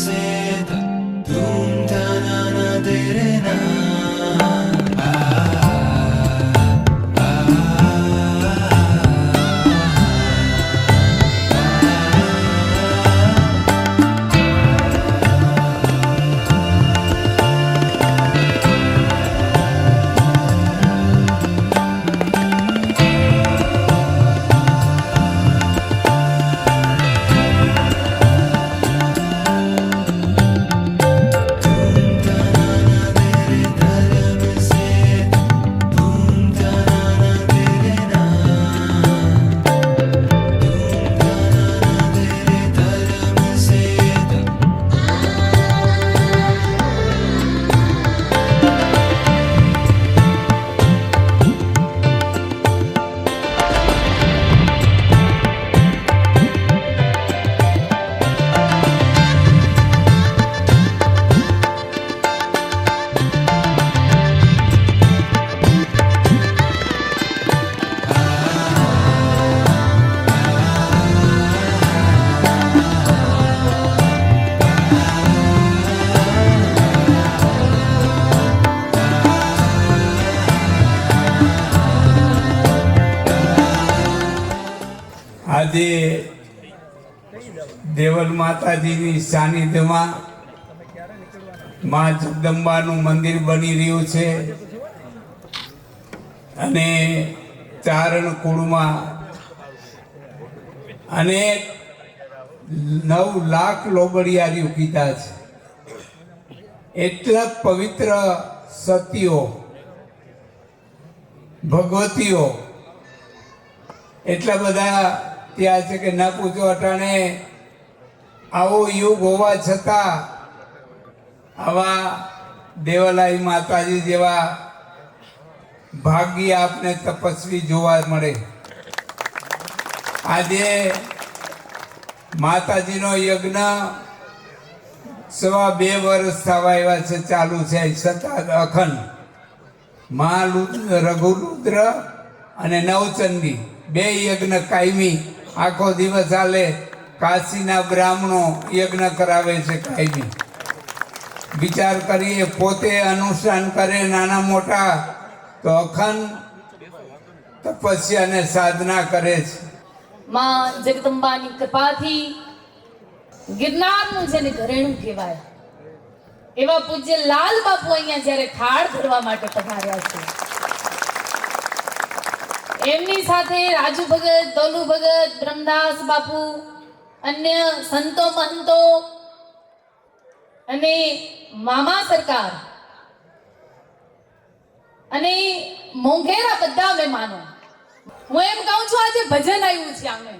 से धूम तना ना तेरे नाम આજે દેવલ માતાજીની સાનિધ્યમાં મા જગદંબાનું મંદિર બની રહ્યું છે અને ચારણ કુળમાં અનેક 9 લાખ લોબડિયારીઓ કીધા છે. એટલા પવિત્ર સતીઓ ભગવતીઓ એટલા બધા ત્યાં છે કે ના પૂછો. અટાણે આવો યુગ હોવા છતાં આવા દેવલાઈ માતાજી જેવા ભાગ્ય આપને તપસ્વી જોવા મળે. આજે માતાજીનો યજ્ઞ 2.5 વર્ષ થવા આવ્યા છે, ચાલુ છે સતત અખંડ. મા રઘુરુદ્ર અને નવચંડી 2 યજ્ઞ કાયમી આખો દિવસ ચાલે. કાશીના બ્રાહ્મણો યજ્ઞ કરાવે છે કાયમી. વિચાર કરીએ, પોતે અનુષ્ઠાન કરે નાના મોટા, તો અખંડ તપસ્યા અને સાધના કરે છે. માં જગદંબાની કૃપાથી ગિરનારનું જેને ઘરેણું કહેવાય એવા પૂજ્ય લાલ બાપુ અહીંયા જ્યારે થાળ ધરવા માટે પધાર્યા છે. એમની સાથે રાજુ ભગત, દોલુ ભગત, બ્રહ્મદાસ બાપુ, અન્ય સંતો મહંતો અને મામા સરકાર અને મોંઘેરા બધા મહેમાનો. હું એમ કહું છું આજે ભજન આવ્યું છે. આમે